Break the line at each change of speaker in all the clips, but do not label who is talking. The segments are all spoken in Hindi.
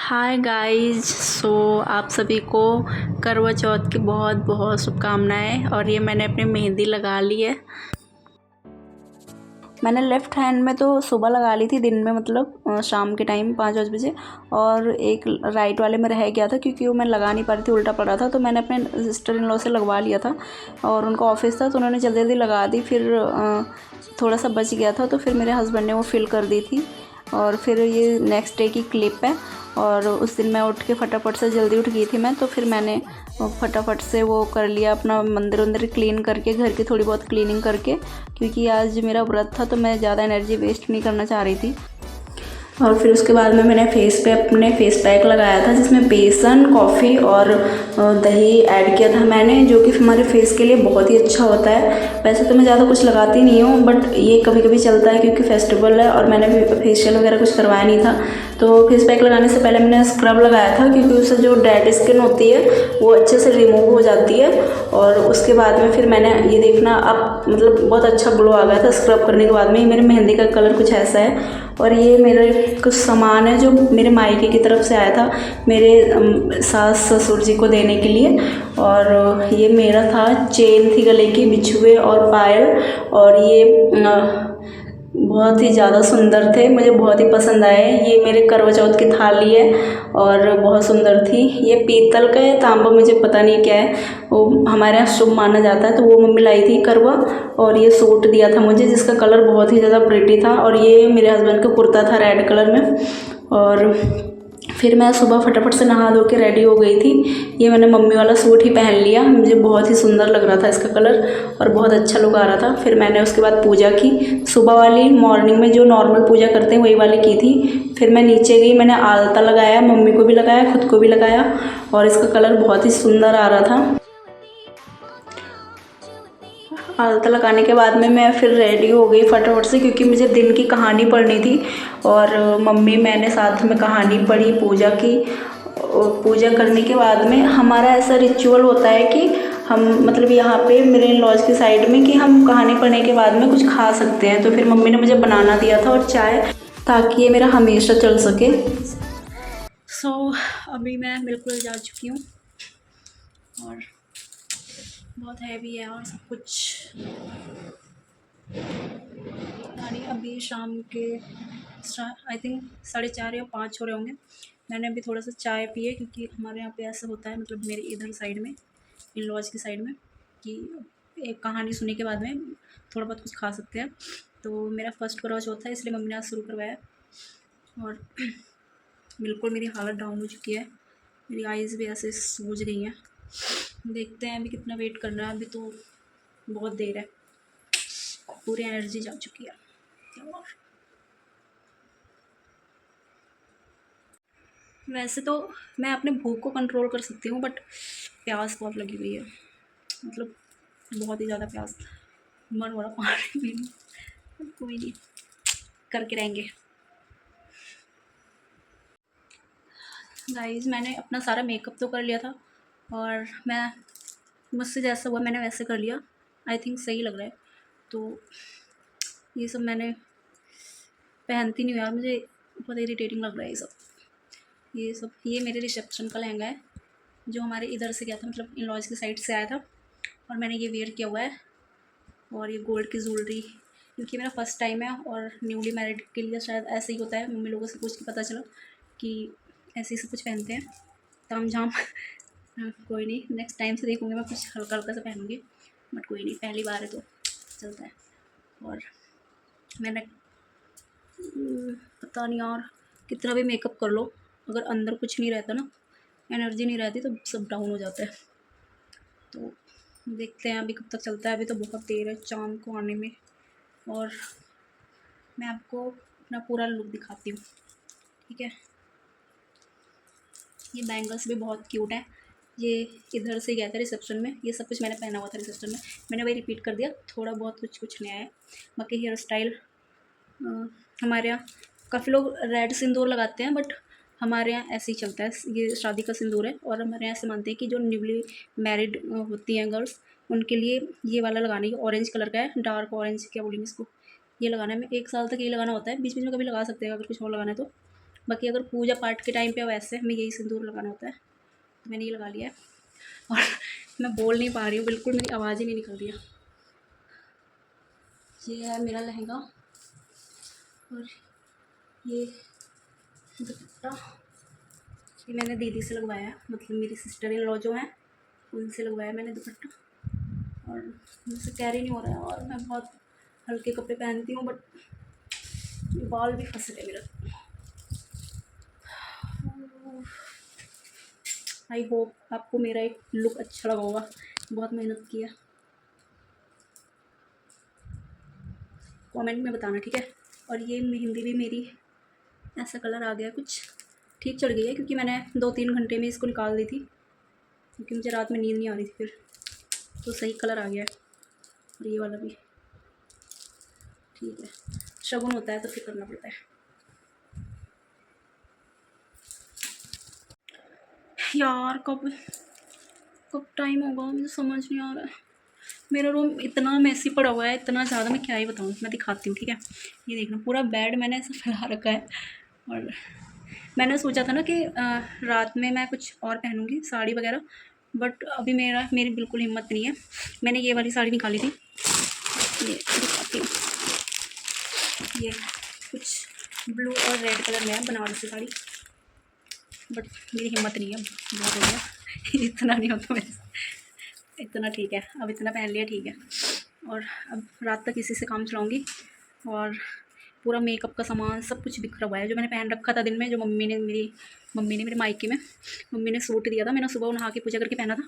Hi guys. आप सभी को करवा चौथ की बहुत बहुत शुभकामनाएं। और ये मैंने अपनी मेहंदी लगा ली है। मैंने लेफ़्ट हैंड में तो सुबह लगा ली थी, दिन में मतलब शाम के टाइम 5-5 बजे, और एक राइट वाले में रह गया था क्योंकि वो मैं लगा नहीं पा रही थी, उल्टा पड़ा था। तो मैंने अपने सिस्टर इन लॉ से लगवा लिया था और उनका ऑफिस था तो उन्होंने जल्दी जल्दी लगा दी। फिर थोड़ा सा बच गया था तो फिर मेरे हस्बैंड ने वो फिल कर दी थी। और फिर ये नेक्स्ट डे की क्लिप है। और उस दिन मैं उठ के फटाफट से जल्दी उठ गई थी मैं, तो फिर मैंने फटाफट से वो कर लिया, अपना मंदिर वंदिर क्लीन करके, घर की थोड़ी बहुत क्लीनिंग करके, क्योंकि आज मेरा व्रत था तो मैं ज़्यादा एनर्जी वेस्ट नहीं करना चाह रही थी। और फिर उसके बाद में मैंने फेस पे अपने फेस पैक लगाया था जिसमें बेसन, कॉफ़ी और दही ऐड किया था मैंने, जो कि हमारे फेस के लिए बहुत ही अच्छा होता है। वैसे तो मैं ज़्यादा कुछ लगाती नहीं हूँ, बट ये कभी कभी चलता है क्योंकि फेस्टिवल है और मैंने भी फेशियल वगैरह कुछ करवाया नहीं था। तो फेस पैक लगाने से पहले मैंने स्क्रब लगाया था क्योंकि उससे जो डेड स्किन होती है वो अच्छे से रिमूव हो जाती है। और उसके बाद में फिर मैंने ये देखना, अब मतलब बहुत अच्छा ग्लो आ गया था स्क्रब करने के बाद में। मेरे मेहंदी का कलर कुछ ऐसा है। और ये मेरे कुछ सामान है जो मेरे मायके की तरफ से आया था मेरे सास ससुर जी को देने के लिए। और ये मेरा था, चेन थी गले की, बिछुए और पायल। और ये बहुत ही ज़्यादा सुंदर थे, मुझे बहुत ही पसंद आए। ये मेरे करवा चौथ की थाली है और बहुत सुंदर थी। ये पीतल का है, तांबा मुझे पता नहीं क्या है, वो हमारे यहाँ शुभ माना जाता है, तो वो मम्मी लाई थी करवा। और ये सूट दिया था मुझे जिसका कलर बहुत ही ज़्यादा प्रिटी था। और ये मेरे हस्बैंड का कुर्ता था रेड कलर में। और फिर मैं सुबह फटाफट से नहा धो के रेडी हो गई थी। ये मैंने मम्मी वाला सूट ही पहन लिया, मुझे बहुत ही सुंदर लग रहा था इसका कलर और बहुत अच्छा लुक आ रहा था। फिर मैंने उसके बाद पूजा की, सुबह वाली मॉर्निंग में जो नॉर्मल पूजा करते हैं वही वाली की थी। फिर मैं नीचे गई, मैंने आलता लगाया, मम्मी को भी लगाया, खुद को भी लगाया, और इसका कलर बहुत ही सुंदर आ रहा था। आलता लगाने के बाद में मैं फिर रेडी हो गई फटाफट से, क्योंकि मुझे दिन की कहानी पढ़नी थी। और मम्मी मैंने साथ में कहानी पढ़ी, पूजा की। और पूजा करने के बाद में हमारा ऐसा रिचुअल होता है कि हम मतलब यहाँ पे मेरे इन लॉज की साइड में कि हम कहानी पढ़ने के बाद में कुछ खा सकते हैं। तो फिर मम्मी ने मुझे बनाना दिया था और चाय, ताकि ये मेरा हमेशा चल सके। अभी मैं बिल्कुल जा चुकी हूँ और बहुत हैवी है और सब कुछ। यानी अभी शाम के आई थिंक 4:30 या 5 हो रहे होंगे। मैंने अभी थोड़ा सा चाय पिए, क्योंकि हमारे यहाँ पे ऐसा होता है, मतलब मेरे इधर साइड में, इन लॉज की साइड में, कि एक कहानी सुनने के बाद में थोड़ा बहुत कुछ खा सकते हैं। तो मेरा फर्स्ट करवा चौथ है, इसलिए मम्मी ने आज शुरू करवाया। और बिल्कुल मेरी हालत डाउन हो चुकी है, मेरी आइज़ भी ऐसे सूज गई हैं। देखते हैं अभी कितना वेट करना है, अभी तो बहुत देर है, पूरी एनर्जी जा चुकी है। और वैसे तो मैं अपने भूख को कंट्रोल कर सकती हूँ, बट प्यास बहुत लगी हुई है, मतलब बहुत ही ज़्यादा प्यास, मन हो रहा पानी पी लूँ। कोई नहीं, करके रहेंगे। गाइस मैंने अपना सारा मेकअप तो कर लिया था, और मैं मुझसे जैसा हुआ मैंने वैसे कर लिया। आई थिंक सही लग रहा है। तो ये सब मैंने पहनती नहीं हूँ यार, मुझे बहुत इरिटेटिंग लग रहा है ये सब। ये मेरे रिसेप्शन का लहंगा है जो हमारे इधर से गया था, मतलब इन लॉज की साइड से आया था, और मैंने ये वेयर किया हुआ है। और ये गोल्ड की ज्वेलरी, क्योंकि मेरा फर्स्ट टाइम है और न्यूली मैरिड के लिए शायद ऐसे ही होता है। मम्मी लोगों से पूछ के पता चला कि ऐसे ही सब कुछ पहनते हैं, ताम झाम। हाँ, कोई नहीं, नेक्स्ट टाइम से देखूँगी मैं कुछ हल्का हल्का सा पहनूँगी, बट कोई नहीं, पहली बार है तो चलता है। और मैंने पता नहीं यार, कितना भी मेकअप कर लो, अगर अंदर कुछ नहीं रहता ना, एनर्जी नहीं रहती, तो सब डाउन हो जाता है। तो देखते हैं अभी कब तक चलता है, अभी तो बहुत देर है चाँद को आने में। और मैं आपको अपना पूरा लुक दिखाती हूँ, ठीक है। ये बैंगल्स भी बहुत क्यूट है, ये इधर से गया था रिसेप्शन में, ये सब कुछ मैंने पहना हुआ था रिसेप्शन में, मैंने वही रिपीट कर दिया, थोड़ा बहुत कुछ नया है। बाकी हेयर स्टाइल हमारे यहाँ काफ़ी लोग रेड सिंदूर लगाते हैं, बट हमारे यहाँ ऐसे ही चलता है, ये शादी का सिंदूर है। और हमारे यहाँ ऐसे मानते हैं कि जो न्यूली मैरिड होती हैं गर्ल्स, उनके लिए ये वाला लगाना है। ऑरेंज कलर का है, डार्क ऑरेंज क्या बोलेंगे इसको, ये लगाना है। मैं 1 साल तक ये लगाना होता है, बीच बीच में कभी लगा सकते हैं अगर कुछ और लगाना है तो। बाकी अगर पूजा पाठ के टाइम पे वैसे हमें यही सिंदूर लगाना होता है, तो मैंने ये लगा लिया है। और मैं बोल नहीं पा रही हूँ, बिल्कुल मेरी आवाज़ ही नहीं निकल रही है। ये है मेरा लहंगा और ये दुपट्टा, ये मैंने दीदी से लगवाया है, मतलब मेरी सिस्टर इन लॉ जो हैं उनसे लगवाया मैंने दुपट्टा। और मुझसे कैरी नहीं हो रहा है और मैं बहुत हल्के कपड़े पहनती हूँ, बट बाल भी फंस गए मेरा। आई होप आपको मेरा एक लुक अच्छा लगा होगा, बहुत मेहनत की है। कमेंट में बताना, ठीक है। और ये मेहंदी भी मेरी ऐसा कलर आ गया, कुछ ठीक चढ़ गई है, क्योंकि मैंने 2-3 घंटे में इसको निकाल दी थी, क्योंकि मुझे रात में नींद नहीं आ रही थी फिर, तो सही कलर आ गया है। और ये वाला भी ठीक है, शगुन होता है तो फिर करना पड़ता है। यार कब कब टाइम होगा मुझे समझ नहीं आ रहा है। मेरा रूम इतना मैसी पड़ा हुआ है, इतना ज़्यादा, मैं क्या ही बताऊँ। मैं दिखाती हूँ, ठीक है। ये देखना, पूरा बेड मैंने ऐसा फैला रखा है। और मैंने सोचा था ना कि रात में मैं कुछ और पहनूँगी साड़ी वगैरह, बट अभी मेरी बिल्कुल हिम्मत नहीं है। मैंने ये वाली साड़ी निकाली थी, ये दिखाती हूँ। ये कुछ ब्लू और रेड कलर में है, बनारसी साड़ी, बट मेरी हिम्मत नहीं है, बहुत हो गया। इतना नहीं होता मेरे से, इतना ठीक है, अब इतना पहन लिया, ठीक है। और अब रात तक इसी से काम चलाऊँगी। और पूरा मेकअप का सामान सब कुछ बिखरा हुआ है, जो मैंने पहन रखा था दिन में, जो मम्मी ने मेरे मायके में मम्मी ने सूट दिया था, मैंने सुबह नहा के पूजा करके पहना था,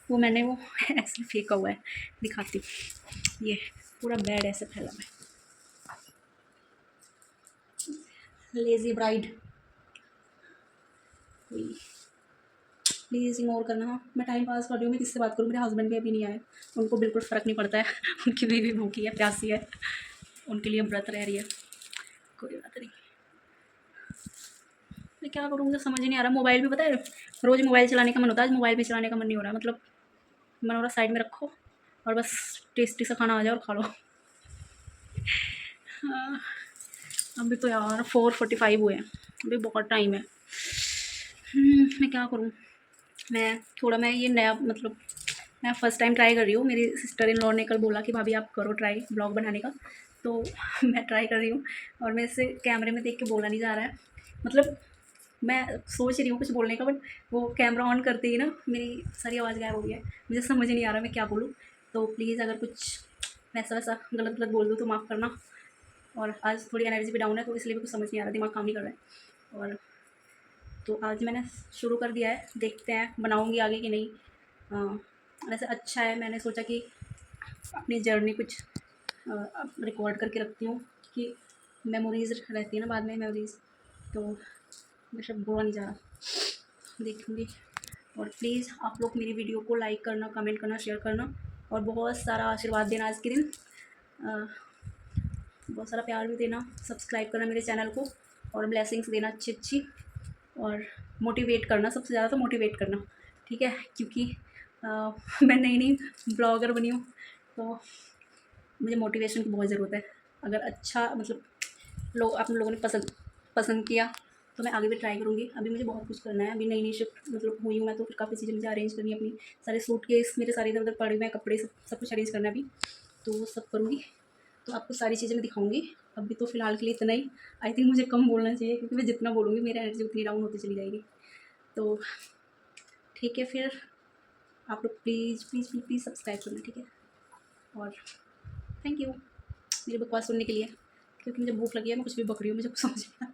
वो मैंने वो ऐसे फेंका हुआ है। दिखाती हूँ, ये पूरा बेड ऐसे फैला हुआ है। लेज़ी ब्राइड, प्लीज़ इग्नोर करना। हाँ, मैं टाइम पास कर रही हूँ, मैं किससे बात करूँ, मेरे हस्बैंड भी अभी नहीं आए, उनको बिल्कुल फ़र्क नहीं पड़ता है। उनकी बीवी भूखी है, प्यासी है, उनके लिए व्रत रह रही है। कोई बात नहीं, मैं क्या करूँ, मुझे समझ ही नहीं आ रहा। मोबाइल भी, पता है, रोज़ मोबाइल चलाने का मन होता है, आज मोबाइल भी चलाने का मन नहीं हो रहा। मतलब मन हो रहा साइड में रखो और बस टेस्टी सा खाना आ जाए और खा लो। हाँ, अभी तो यार 4:45 हुए हैं, अभी बहुत टाइम है। मैं क्या करूँ। मैं ये नया, मतलब मैं फ़र्स्ट टाइम ट्राई कर रही हूँ। मेरी सिस्टर इन लॉ ने कल बोला कि भाभी आप करो ट्राई ब्लॉग बनाने का, तो मैं ट्राई कर रही हूँ। और मेरे से कैमरे में देख के बोला नहीं जा रहा है, मतलब मैं सोच रही हूँ कुछ बोलने का, बट वो कैमरा ऑन करते ही ना मेरी सारी आवाज़ गायब हो गई है। मुझे समझ नहीं आ रहा मैं क्या बोलूँ, तो प्लीज़ अगर कुछ वैसा वैसा गलत गलत बोल दूँ तो माफ़ करना। और आज थोड़ी एनर्जी भी डाउन है, तो इसलिए भी कुछ समझ नहीं आ रहा, दिमाग काम नहीं कर रहा है। और तो आज मैंने शुरू कर दिया है, देखते हैं बनाऊँगी आगे कि नहीं। वैसे अच्छा है, मैंने सोचा कि अपनी जर्नी कुछ रिकॉर्ड करके रखती हूँ, कि मेमोरीज़ रहती है ना बाद में, मेमोरीज़, तो मेरा सब बुरा नहीं जा रहा, देखूँगी। और प्लीज़ आप लोग मेरी वीडियो को लाइक करना, कमेंट करना, शेयर करना, और बहुत सारा आशीर्वाद देना आज के दिन, बहुत सारा प्यार भी देना, सब्सक्राइब करना मेरे चैनल को, और ब्लेसिंग्स देना अच्छी अच्छी, और मोटिवेट करना, सबसे ज़्यादा तो मोटिवेट करना, ठीक है। क्योंकि मैं नई नई ब्लॉगर बनी हूँ, तो मुझे मोटिवेशन की बहुत ज़रूरत है। अगर अच्छा, मतलब आप लोगों ने पसंद किया तो मैं आगे भी ट्राई करूँगी। अभी मुझे बहुत कुछ करना है, अभी नई नई शिफ्ट मतलब हुई हूँ मैं, तो फिर काफ़ी चीज़ें मुझे अरेंज करनी है। अपनी सारे सूटकेस मेरे सारे इधर उधर पड़े हुए हैं, कपड़े सब कुछ अरेंज करना है अभी, तो वो सब करूँगी, तो आपको सारी चीज़ें मैं दिखाऊँगी। अभी तो फ़िलहाल के लिए इतना ही। आई थिंक मुझे कम बोलना चाहिए, क्योंकि मैं जितना बोलूँगी मेरी एनर्जी उतनी डाउन होती चली जाएगी। तो ठीक है, फिर आप लोग please please please please subscribe करना, ठीक है। और थैंक यू मेरी बकवास सुनने के लिए, क्योंकि मुझे भूख लगी है, मैं कुछ भी बक रही हूँ, मुझे कुछ समझ नहीं आ।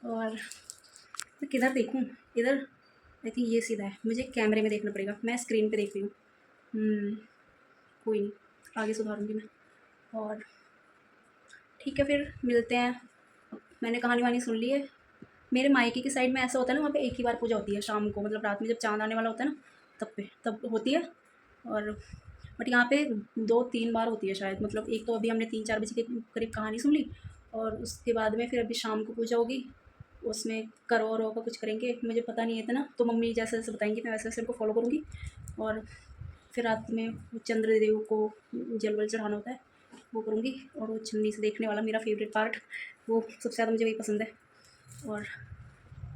और मैं किधर देखूँ, इधर, आई थिंक ये सीधा है, मुझे कैमरे में देखना पड़ेगा, मैं स्क्रीन पे देख रही हूँ। कोई नहीं, आगे सुधारूँगी मैं। और ठीक है, फिर मिलते हैं। मैंने कहानी वहानी सुन ली है। मेरे मायके की साइड में ऐसा होता है ना, वहाँ पे एक ही बार पूजा होती है शाम को, मतलब रात में जब चाँद आने वाला होता है ना, तब होती है। और बट यहाँ पे 2-3 बार होती है शायद, मतलब एक तो अभी हमने 3-4 बजे के करीब कहानी सुन ली, और उसके बाद में फिर अभी शाम को पूजा होगी, उसमें करो और का कुछ करेंगे, मुझे पता नहीं है इतना, तो मम्मी जैसे जैसे बताएंगी मैं वैसे वैसे उनको फॉलो करूँगी। और फिर रात में चंद्रदेव को जल वल चढ़ाना होता है, वो करूँगी। और वो छन्नी से देखने वाला मेरा फेवरेट पार्ट, वो सबसे ज़्यादा मुझे वही पसंद है। और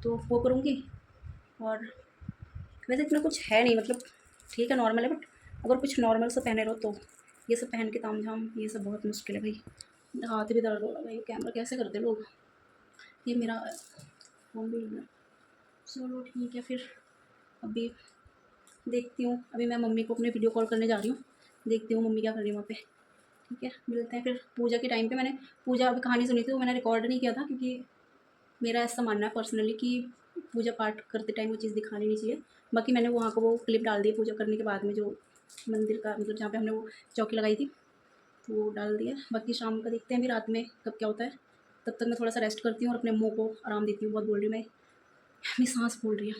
तो वो करूँगी। और वैसे इतना कुछ है नहीं, मतलब ठीक है, नॉर्मल है, बट अगर कुछ नॉर्मल सा पहने रहो तो ये सब पहन के तामझाम ये सब बहुत मुश्किल है भाई। हाथ भी दर्द हो रहा है भाई, कैमरा कैसे करते लोग। ये मेरा फ़ोन भी है। चलो ठीक है फिर, अभी देखती हूँ, अभी मैं मम्मी को अपने वीडियो कॉल करने जा रही हूँ, देखती हूँ मम्मी क्या कर रही है वहाँ पे। ठीक है, मिलते हैं फिर पूजा के टाइम पे। मैंने पूजा अभी कहानी सुनी थी, वो मैंने रिकॉर्ड नहीं किया था, क्योंकि मेरा ऐसा मानना है पर्सनली कि पूजा पाठ करते टाइम वो चीज़ दिखानी नहीं चाहिए। बाकी मैंने वहाँ को वो क्लिप डाल दी पूजा करने के बाद में, जो मंदिर का मतलब जहाँ पे हमने वो चौकी लगाई थी, तो वो डाल दिया। बाकी शाम का देखते हैं अभी रात में कब क्या होता है। तब तक मैं थोड़ा सा रेस्ट करती हूँ और अपने मुँह को आराम देती हूँ। बहुत बोल रही हूँ मैं, मेरी सांस फूल रही है।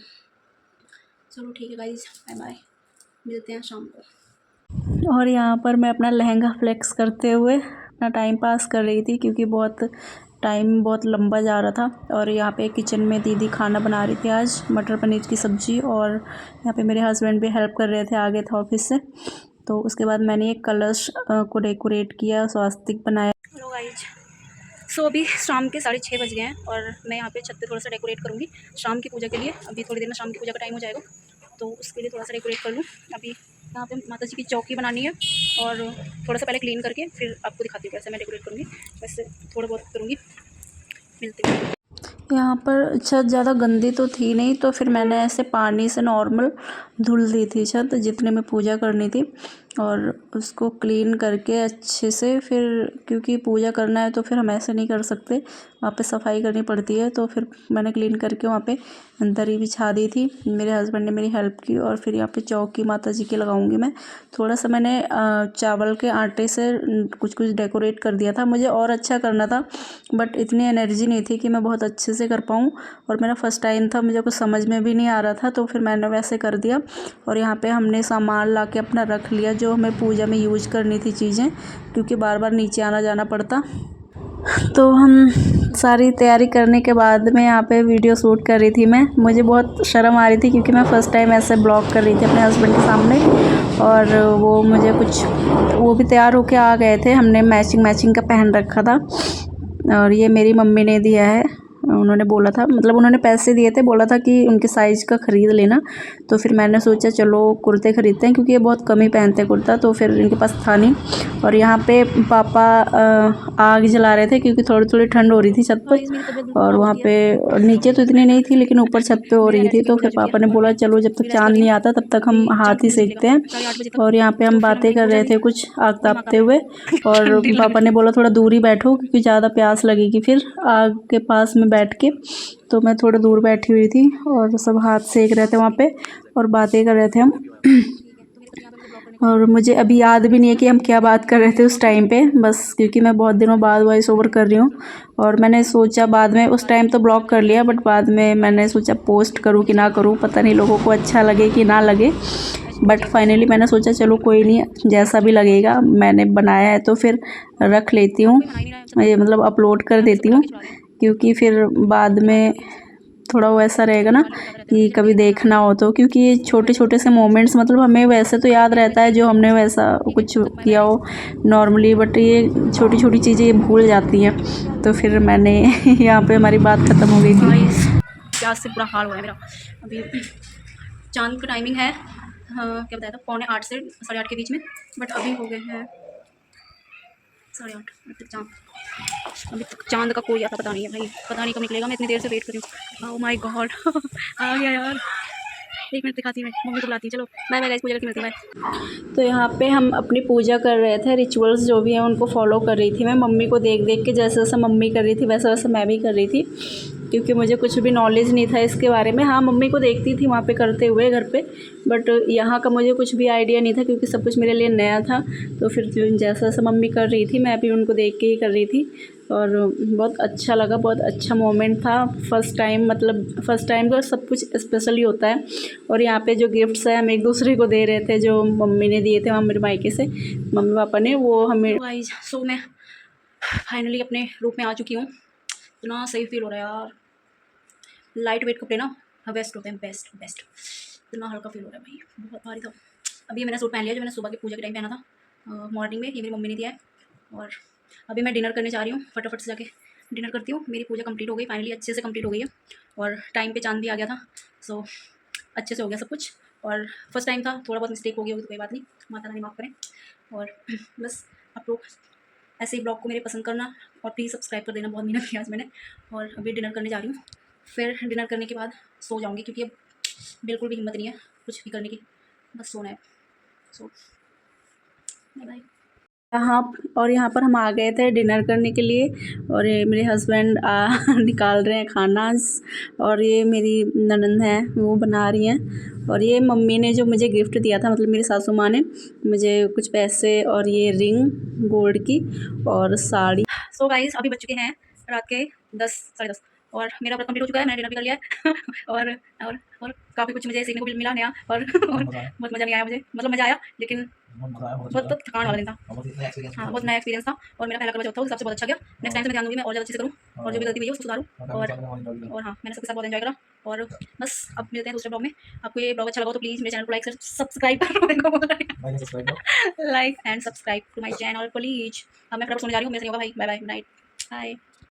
चलो ठीक है गाइज, बाय बाय, मिलते हैं शाम को। और यहाँ पर मैं अपना लहंगा फ्लेक्स करते हुए अपना टाइम पास कर रही थी, क्योंकि टाइम बहुत लंबा जा रहा था। और यहाँ पे किचन में दीदी खाना बना रही थी आज, मटर पनीर की सब्ज़ी, और यहाँ पे मेरे हस्बैंड भी हेल्प कर रहे थे, आ गए थे ऑफिस से। तो उसके बाद मैंने एक कलश को डेकोरेट किया, स्वास्तिक बनाया। हेलो गाइज, सो अभी शाम के 6:30 बज गए हैं और मैं यहाँ पे छत पे थोड़ा सा डेकोरेट करूँगी शाम की पूजा के लिए। अभी थोड़ी देर में शाम की पूजा का टाइम हो जाएगा, तो उसके लिए थोड़ा सा डेकोरेट कर लूँ। अभी यहाँ पे माता जी की चौकी बनानी है, और थोड़ा सा पहले क्लीन करके फिर आपको दिखाती हूँ कैसे मैं डेकोरेट करूँगी। वैसे थोड़ा बहुत करूँगी, मिलती हूँ। यहाँ पर छत ज़्यादा गंदी तो थी नहीं, तो फिर मैंने ऐसे पानी से नॉर्मल धुल दी थी छत जितने में पूजा करनी थी, और उसको क्लीन करके अच्छे से फिर, क्योंकि पूजा करना है तो फिर हम ऐसे नहीं कर सकते, वहाँ पे सफाई करनी पड़ती है। तो फिर मैंने क्लीन करके वहाँ पे दरी बिछा दी थी, मेरे हस्बैंड ने मेरी हेल्प की। और फिर यहाँ पे चौकी माता जी की लगाऊंगी मैं। थोड़ा सा मैंने चावल के आटे से कुछ कुछ डेकोरेट कर दिया था, मुझे और अच्छा करना था, बट इतनी एनर्जी नहीं थी कि मैं बहुत अच्छे से कर पाऊँ। और मेरा फर्स्ट टाइम था, मुझे कुछ समझ में भी नहीं आ रहा था, तो फिर मैंने वैसे कर दिया। और यहाँ पे हमने सामान ला के अपना रख लिया, जो हमें पूजा में यूज़ करनी थी चीज़ें, क्योंकि बार बार नीचे आना जाना पड़ता। तो हम सारी तैयारी करने के बाद में यहाँ पे वीडियो शूट कर रही थी मैं। मुझे बहुत शर्म आ रही थी, क्योंकि मैं फ़र्स्ट टाइम ऐसे ब्लॉग कर रही थी अपने हस्बैंड के सामने। और वो भी तैयार होके आ गए थे, हमने मैचिंग का पहन रखा था। और ये मेरी मम्मी ने दिया है, उन्होंने बोला था, मतलब उन्होंने पैसे दिए थे, बोला था कि उनके साइज़ का ख़रीद लेना। तो फिर मैंने सोचा चलो कुर्ते ख़रीदते हैं, क्योंकि ये बहुत कम ही पहनते हैं कुर्ता, तो फिर इनके पास था नहीं। और यहाँ पे पापा आग जला रहे थे, क्योंकि थोड़ी थोड़ी ठंड हो रही थी छत पर। और वहाँ पे नीचे तो इतनी नहीं थी, लेकिन ऊपर छत पे हो रही थी। तो फिर पापा ने बोला चलो जब तक चाँद नहीं आता तब तक हम हाथ ही सेकते हैं। और यहाँ पे हम बातें कर रहे थे कुछ आग तापते हुए, और पापा ने बोला थोड़ा दूर ही बैठो, क्योंकि ज़्यादा प्यास लगेगी फिर आग के पास में बैठ के। तो मैं थोड़ा दूर बैठी हुई थी, और सब हाथ सेक रहे थे वहाँ पे, और बातें कर रहे थे हम। और मुझे अभी याद भी नहीं है कि हम क्या बात कर रहे थे उस टाइम पे, बस क्योंकि मैं बहुत दिनों बाद वॉइस ओवर कर रही हूँ। और मैंने सोचा बाद में, उस टाइम तो ब्लॉग कर लिया, बट बाद में मैंने सोचा पोस्ट करूँ कि ना करूँ, पता नहीं लोगों को अच्छा लगे कि ना लगे। बट फाइनली मैंने सोचा चलो कोई नहीं, जैसा भी लगेगा, मैंने बनाया है तो फिर रख लेती हूँ, ये मतलब अपलोड कर देती हूँ, क्योंकि फिर बाद में थोड़ा वो ऐसा रहेगा ना कि कभी देखना हो तो, क्योंकि ये छोटे छोटे से मोमेंट्स, मतलब हमें वैसे तो याद रहता है जो हमने वैसा कुछ किया हो नॉर्मली, बट ये छोटी छोटी चीज़ें ये भूल जाती हैं। तो फिर मैंने यहाँ पे हमारी बात ख़त्म हो गई थी। प्यास से बुरा हाल हो रहा है मेरा। अभी चांद का टाइमिंग है, क्या बताया था, 7:45 से 8:30 के बीच में, बट अभी हो गए हैं 8:30 तक चांद। अभी तक चांद का कोई आता पता नहीं है भाई, पता नहीं कब निकलेगा। मैं इतनी देर से वेट कर रही हूँ। ओह माय गॉड आ गया यार, 1 मिनट दिखाती हूँ, मैं मम्मी को बुलाती हूँ। चलो बाय बाय गाइस, पूजा करके मिलती हूँ, बाय। तो यहाँ पे हम अपनी पूजा कर रहे थे, रिचुअल्स जो भी हैं उनको फॉलो कर रही थी मैं, मम्मी को देख देख के, जैसे जैसे मम्मी कर रही थी वैसे वैसे मैं भी कर रही थी, क्योंकि मुझे कुछ भी नॉलेज नहीं था इसके बारे में। हाँ, मम्मी को देखती थी वहाँ पे करते हुए घर पे, बट यहाँ का मुझे कुछ भी आइडिया नहीं था, क्योंकि सब कुछ मेरे लिए नया था। तो फिर जैसा जैसा मम्मी कर रही थी मैं भी उनको देख के ही कर रही थी, और बहुत अच्छा लगा, बहुत अच्छा मोमेंट था। फ़र्स्ट टाइम, मतलब फ़र्स्ट टाइम का सब कुछ स्पेशल ही होता है। और यहाँ पे जो गिफ्ट्स हैं हम एक दूसरे को दे रहे थे, जो मम्मी ने दिए थे वहाँ मेरे मायके से, मम्मी पापा ने, वो हमें। गाइस, सो मैं फाइनली अपने रूम में आ चुकी हूँ। इतना सही फील हो रहा है यार, लाइट वेट कपड़े ना बेस्ट होते हैं, बेस्ट बेस्ट। इतना हल्का फील हो रहा है भाई, बहुत भारी था। अभी मैंने सूट पहन लिया जो मैंने सुबह की पूजा के टाइम पहना था, मॉर्निंग में, ये मेरी मम्मी ने दिया है। और अभी मैं डिनर करने जा रही हूँ फटाफट से जाके, डिनर करती हूँ। मेरी पूजा कंप्लीट हो गई, फाइनली अच्छे से कंप्लीट हो गई है और टाइम पे चाँद भी आ गया था। सो अच्छे से हो गया सब कुछ और फर्स्ट टाइम था, थोड़ा बहुत मिस्टेक हो गई होगी तो कोई बात नहीं, माता रानी माफ़ करें। और बस आप लोग ऐसे ही ब्लॉग को मेरे पसंद करना और प्लीज़ सब्सक्राइब कर देना। बहुत मेहनत किया आज मैंने और अभी डिनर करने जा रही हूँ। फिर डिनर करने के बाद सो जाऊँगी क्योंकि अब बिल्कुल भी हिम्मत नहीं है कुछ भी करने की, बस सोना है। सो बाय बाय। यहाँ और यहाँ पर हम आ गए थे डिनर करने के लिए और ये मेरे हस्बैंड निकाल रहे हैं खाना और ये मेरी ननंद है वो बना रही हैं और ये मम्मी ने जो मुझे गिफ्ट दिया था, मतलब मेरी सासू माँ ने मुझे कुछ पैसे और ये रिंग गोल्ड की और साड़ी। सो गाइस अभी बज चुके हैं रात के 10 साढ़े 10 और मेरा व्रत कंप्लीट हो चुका है, मैंने डिनर भी कर लिया है और और काफ़ी कुछ मुझे सीखने को भी मिला नया और बहुत मज़ा नहीं आया मुझे, मतलब मज़ा आया लेकिन बहुत थकान वाला दिन था। हाँ, बहुत नया एक्सपीरियंस था और मेरा पहला करवा चौथ था, उस हिसाब से बहुत अच्छा गया। नेक्स्ट टाइम से मैं ध्यान दूँगी, मैं और ज़्यादा अच्छे से करूँ और जो भी गलती हुई है उसको सुधारूँ और हाँ, मैंने सबके साथ बहुत एंजॉय करा और बस अब मिलते हैं दूसरे ब्लॉग में। आपको ये ब्लॉग अच्छा लगा तो प्लीज़ मेरे चैनल को like subscribe like and subscribe to my channel please. अब मैं फटाफट सोने जा रही हूँ, मेरे से नहीं होगा भाई। Bye bye, good night, bye.